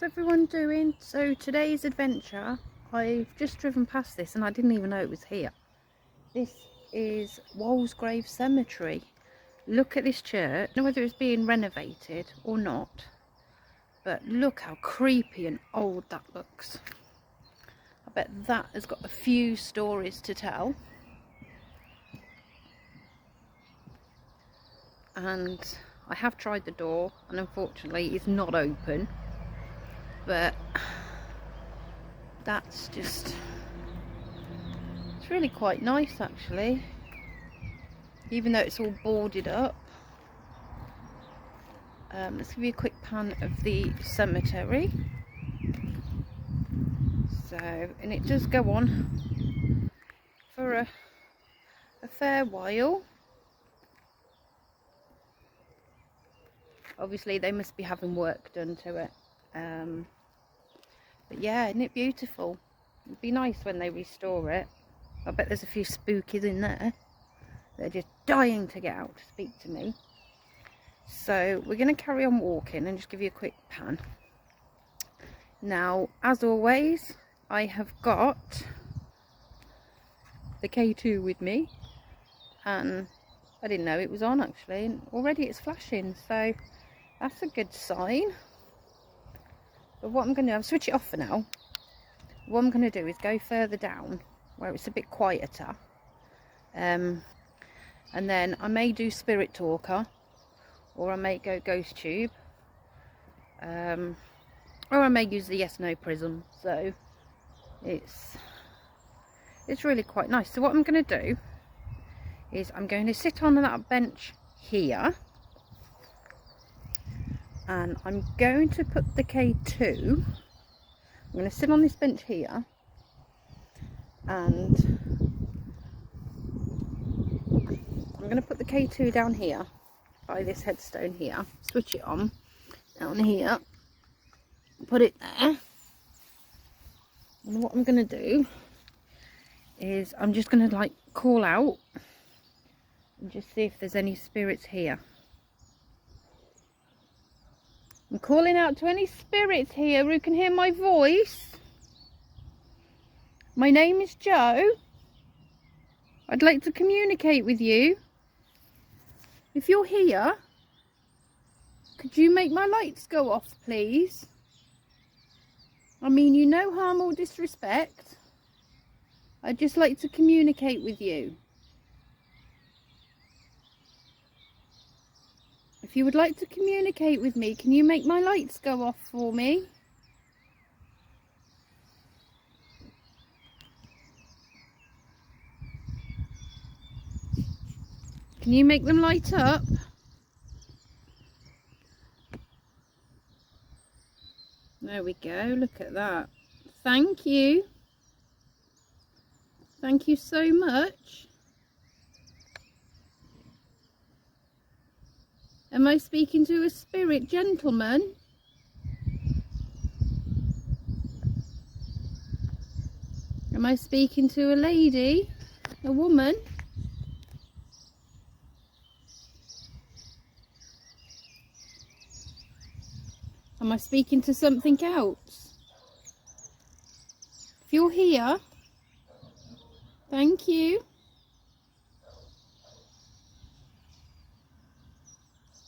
how's everyone doing? So today's adventure, I've just driven past this and I didn't even know it was here. This is Walsgrave Cemetery. Look at this church. I don't know whether it's being renovated or not, but look how creepy and old that looks. I bet that has got a few stories to tell. And I have tried the door and unfortunately it's not open, but that's just, it's really quite nice actually, even though it's all boarded up. Let's give you a quick pan of the cemetery. So, and it does go on for a fair while. Obviously they must be having work done to it, but yeah, isn't it beautiful? It'd be nice when they restore it. I bet there's a few spookies in there. They're just dying to get out to speak to me. So we're going to carry on walking and just give you a quick pan. Now, as always, I have got the K2 with me, and I didn't know it was on actually, and already it's flashing, so that's a good sign. But what I'm going to do, I'll switch it off for now. What I'm going to do is go further down where it's a bit quieter, and then I may do Spirit Talker, or I may go Ghost Tube, or I may use the Yes No Prism. So it's really quite nice. So what I'm going to do is I'm going to sit on that bench here, and I'm going to put the K2, I'm going to sit on this bench here, and I'm going to put the K2 down here by this headstone here, switch it on down here, put it there, and what I'm going to do is I'm just going to like call out and just see if there's any spirits here. I'm calling out to any spirits here who can hear my voice. My name is Jo. I'd like to communicate with you. If you're here, could you make my lights go off, please? I mean you no harm or disrespect. I'd just like to communicate with you. If you would like to communicate with me, can you make my lights go off for me? Can you make them light up? There we go, look at that. Thank you. Thank you so much. Am I speaking to a spirit gentleman? Am I speaking to a lady? A woman? Am I speaking to something else? If you're here, thank you.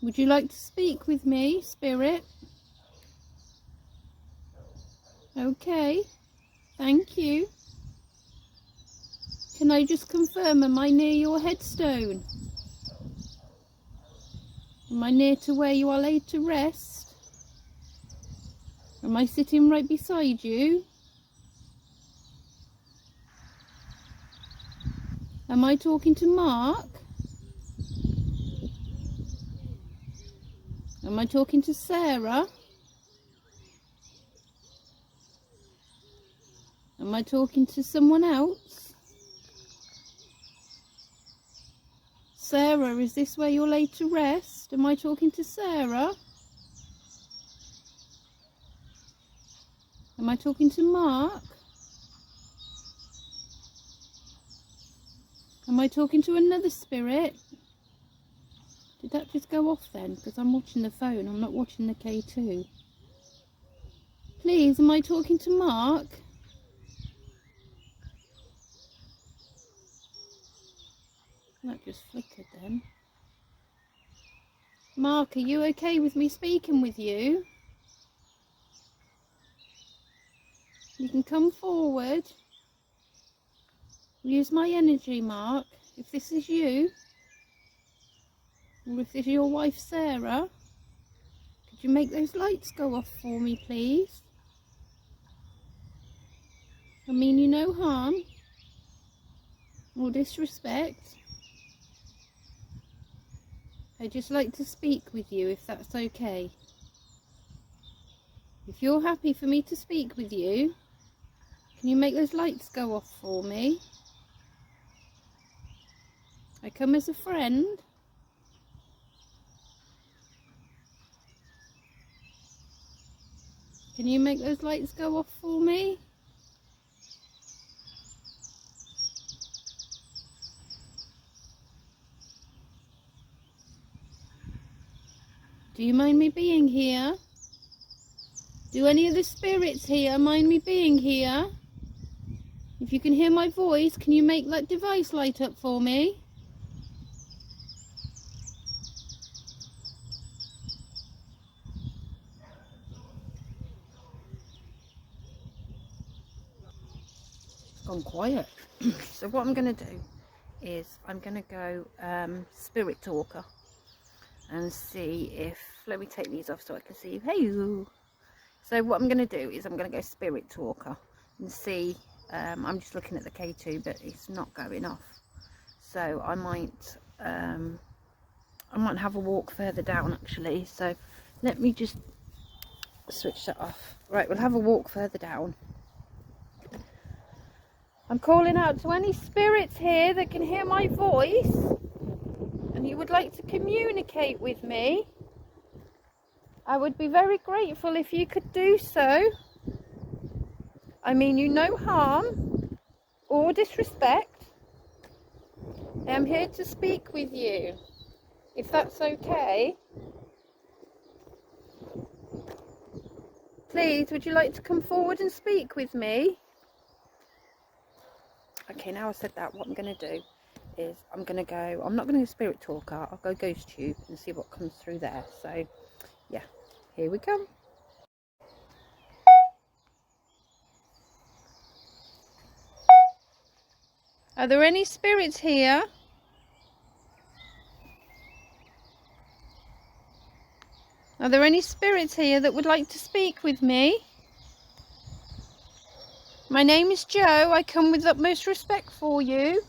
Would you like to speak with me, spirit? Okay, thank you. Can I just confirm, am I near your headstone? Am I near to where you are laid to rest? Am I sitting right beside you? Am I talking to Mark? Am I talking to Sarah? Am I talking to someone else? Sarah, is this where you're laid to rest? Am I talking to Sarah? Am I talking to Mark? Am I talking to another spirit? Did that just go off then? Because I'm watching the phone, I'm not watching the K2. Please, am I talking to Mark? That just flickered then. Mark, are you okay with me speaking with you? You can come forward. Use my energy, Mark. If this is you, or if this is your wife, Sarah, could you make those lights go off for me, please? I mean you no harm or disrespect. I'd just like to speak with you, if that's okay. If you're happy for me to speak with you, can you make those lights go off for me? I come as a friend. Can you make those lights go off for me? Do you mind me being here? Do any of the spirits here mind me being here? If you can hear my voice, can you make that device light up for me? It's gone quiet. So what I'm going to do is I'm going to go spirit talker and see if, let me take these off so I can see you. Hey, so what I'm going to do is I'm going to go spirit talker and see. I'm just looking at the K2, but it's not going off, so I might have a walk further down actually. So let me just switch that off. Right, we'll have a walk further down. I'm calling out to any spirits here that can hear my voice and you would like to communicate with me. I would be very grateful if you could do so. I mean you no harm or disrespect. I am here to speak with you, if that's okay. Please, would you like to come forward and speak with me? Okay, now I said that, what I'm going to do is I'm not going to go spirit talker, I'll go ghost tube and see what comes through there. So yeah, here we go. Are there any spirits here? Are there any spirits here that would like to speak with me? My name is Joe. I come with utmost respect for you.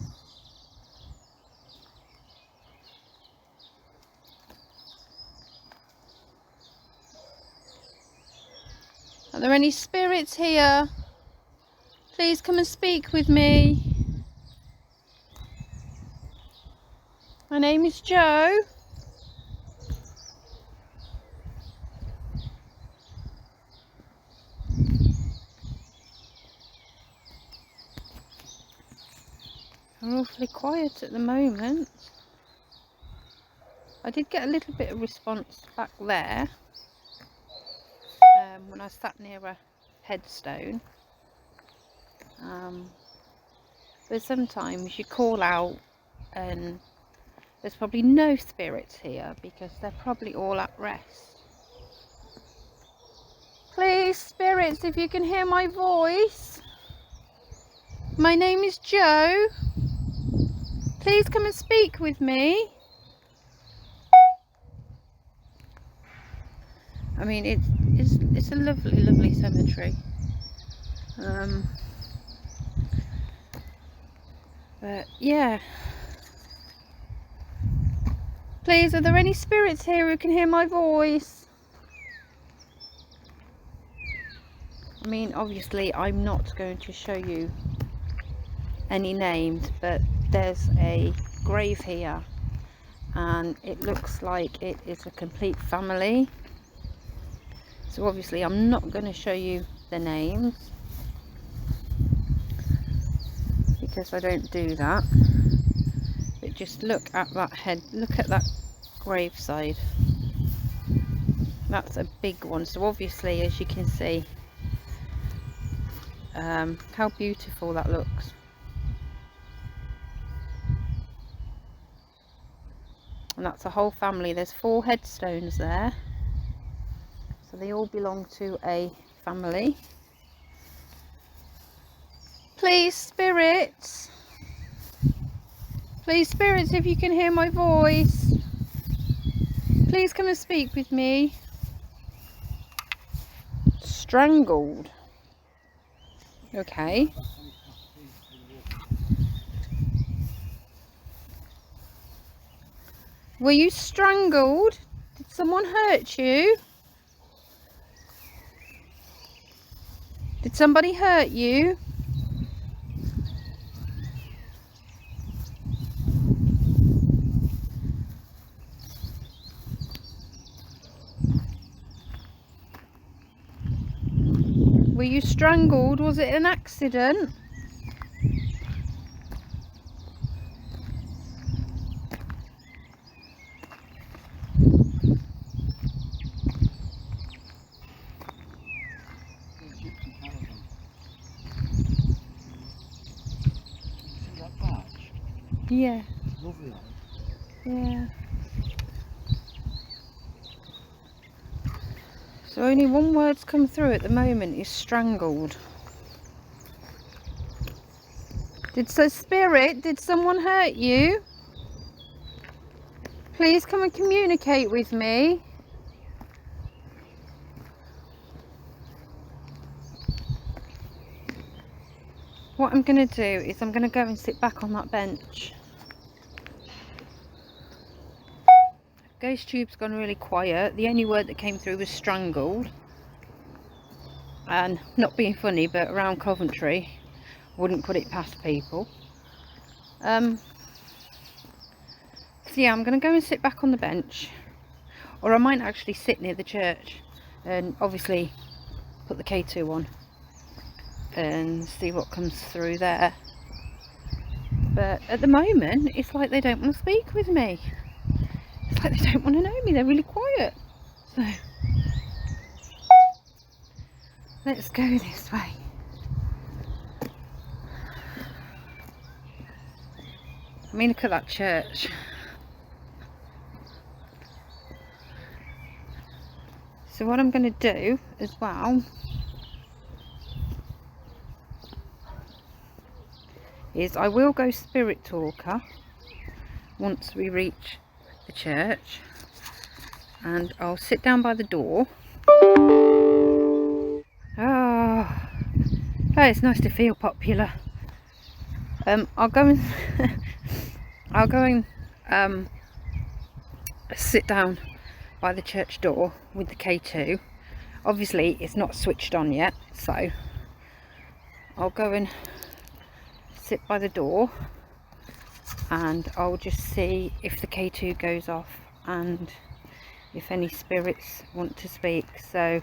Are there any spirits here? Please come and speak with me. My name is Joe. They're awfully quiet at the moment. I did get a little bit of response back there when I sat near a headstone. But sometimes you call out and there's probably no spirits here because they're probably all at rest. Please, spirits, if you can hear my voice. My name is Joe. Please come and speak with me. I mean, it's a lovely, lovely cemetery. But yeah. Please, are there any spirits here who can hear my voice? I mean, obviously, I'm not going to show you any names, but there's a grave here and it looks like it is a complete family. So obviously I'm not going to show you the names because I don't do that, but just look at that head, look at that graveside. That's a big one. So obviously, as you can see, How beautiful that looks. And that's a whole family. There's 4 headstones there, so they all belong to a family. Please, spirits, if you can hear my voice, please come and speak with me. Strangled. Okay. Were you strangled? Did someone hurt you? Did somebody hurt you? Were you strangled? Was it an accident? Yeah. Lovely. Yeah. So only one word's come through at the moment is strangled. Spirit, did someone hurt you? Please come and communicate with me. What I'm going to do is I'm going to go and sit back on that bench. Ghost tube's gone really quiet. The only word that came through was strangled. And not being funny, but around Coventry, wouldn't put it past people. So yeah, I'm going to go and sit back on the bench. Or I might actually sit near the church and obviously put the K2 on and see what comes through there. But at the moment, it's like they don't want to speak with me. It's like they don't want to know me. They're really quiet. So let's go this way. I mean, look at that church. So what I'm going to do as well is I will go spirit talker once we reach the church, and I'll sit down by the door. Oh, it's nice to feel popular. I'll go and sit down by the church door with the K2. Obviously it's not switched on yet, so I'll go and sit by the door and I'll just see if the K2 goes off and if any spirits want to speak. So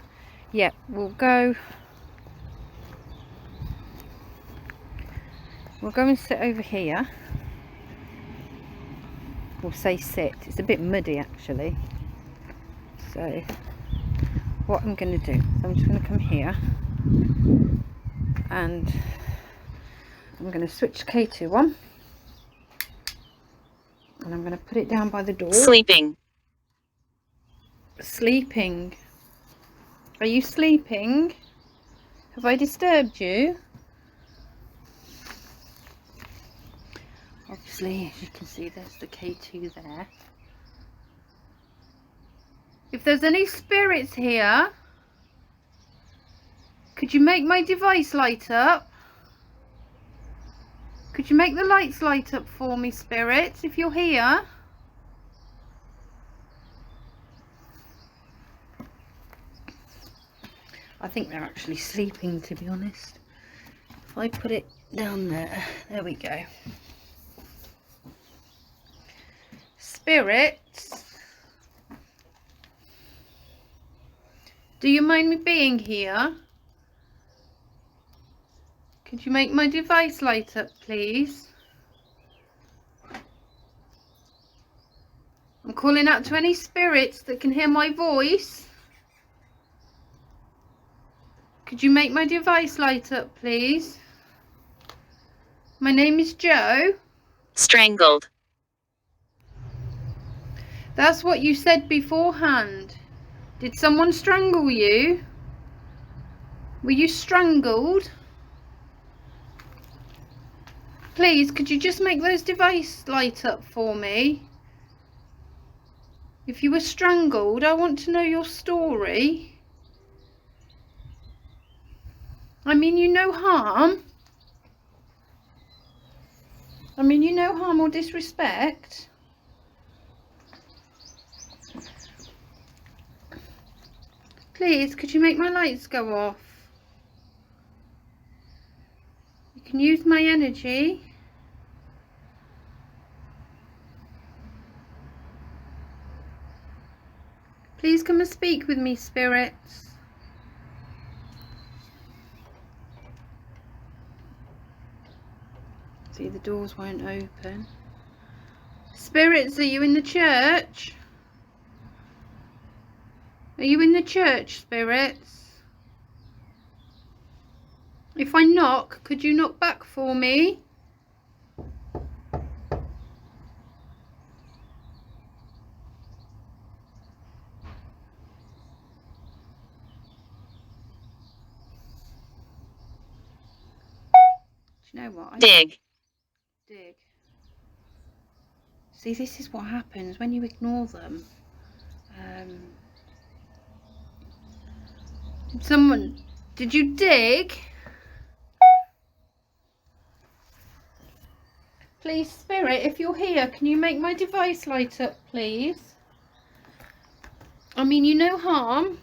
yeah, we'll go and sit over here. We'll say sit. It's a bit muddy actually. So what I'm going to do is I'm just going to come here and I'm going to switch K2 on and I'm going to put it down by the door. Sleeping. Sleeping. Are you sleeping? Have I disturbed you? Obviously, as you can see, there's the K2 there. If there's any spirits here, could you make my device light up? Could you make the lights light up for me, spirits, if you're here? I think they're actually sleeping, to be honest. If I put it down there we go. Spirits, do you mind me being here? Could you make my device light up, please? I'm calling out to any spirits that can hear my voice. Could you make my device light up, please? My name is Joe. Strangled. That's what you said beforehand. Did someone strangle you? Were you strangled? Please, could you just make those device light up for me? If you were strangled, I want to know your story. I mean you no harm. I mean you no harm or disrespect. Please, could you make my lights go off? You can use my energy. Please come and speak with me, spirits. See, the doors won't open. Spirits, are you in the church? Are you in the church, spirits? If I knock, could you knock back for me? Do you know what? Dig. Dig. See, this is what happens when you ignore them. Someone, did you dig? Please, spirit, if you're here, can you make my device light up, please? I mean you no harm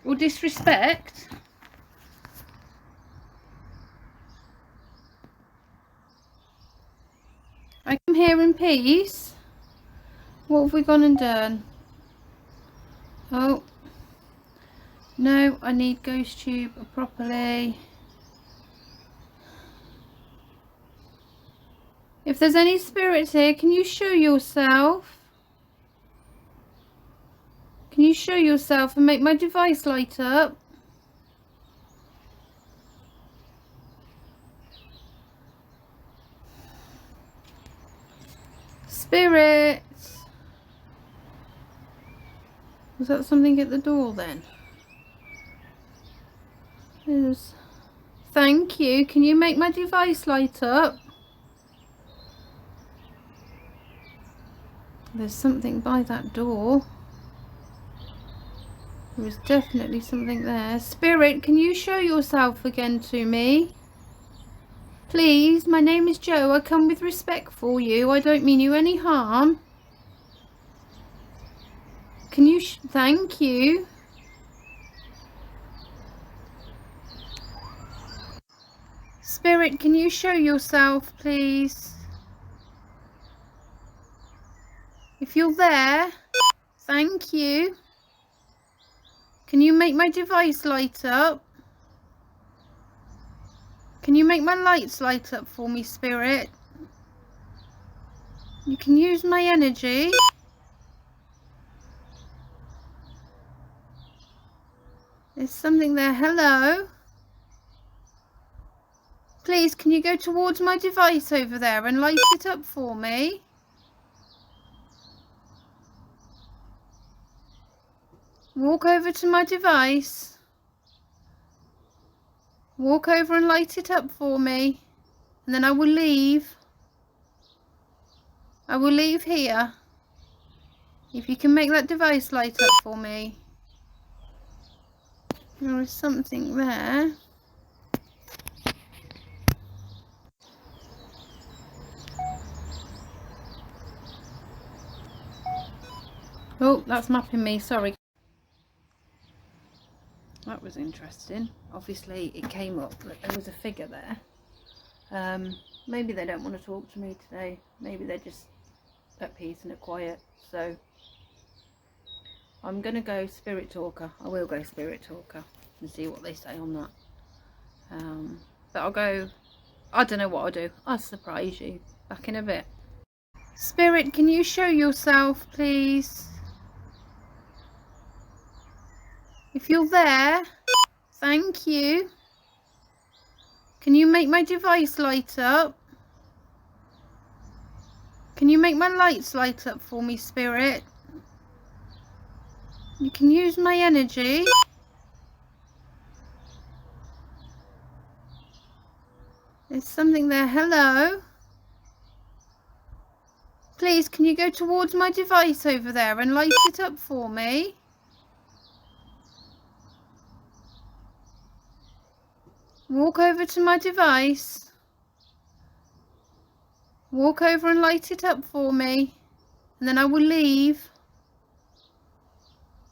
or disrespect. I come here in peace. What have we gone and done? Oh. No, I need ghost tube properly. If there's any spirits here, can you show yourself? Can you show yourself and make my device light up? Spirits! Was that something at the door then? Yes. Thank you. Can you make my device light up? There's something by that door. There was definitely something there. Spirit, can you show yourself again to me? Please, my name is Joe. I come with respect for you. I don't mean you any harm. Can you thank you. Spirit, can you show yourself, please? If you're there, thank you. Can you make my device light up? Can you make my lights light up for me, spirit? You can use my energy. There's something there. Hello? Please, can you go towards my device over there and light it up for me? Walk over to my device. Walk over and light it up for me. And then I will leave. I will leave here. If you can make that device light up for me. There is something there. Oh, that's mapping me, sorry. That was interesting. Obviously it came up that there was a figure there. Maybe they don't want to talk to me today. Maybe they're just at peace and at quiet. So I'm going to go spirit talker. I will go spirit talker and see what they say on that. But I'll go, I don't know what I'll do. I'll surprise you back in a bit. Spirit, can you show yourself, please? If you're there, Thank you. Can you make my device light up? Can you make my lights light up for me, Spirit? You can use my energy. There's something there. Hello. Please, can you go towards my device over there and light it up for me? Walk over to my device. Walk over and light it up for me. And then I will leave.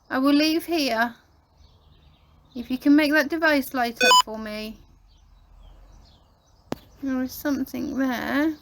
I will leave here. If you can make that device light up for me. There is something there.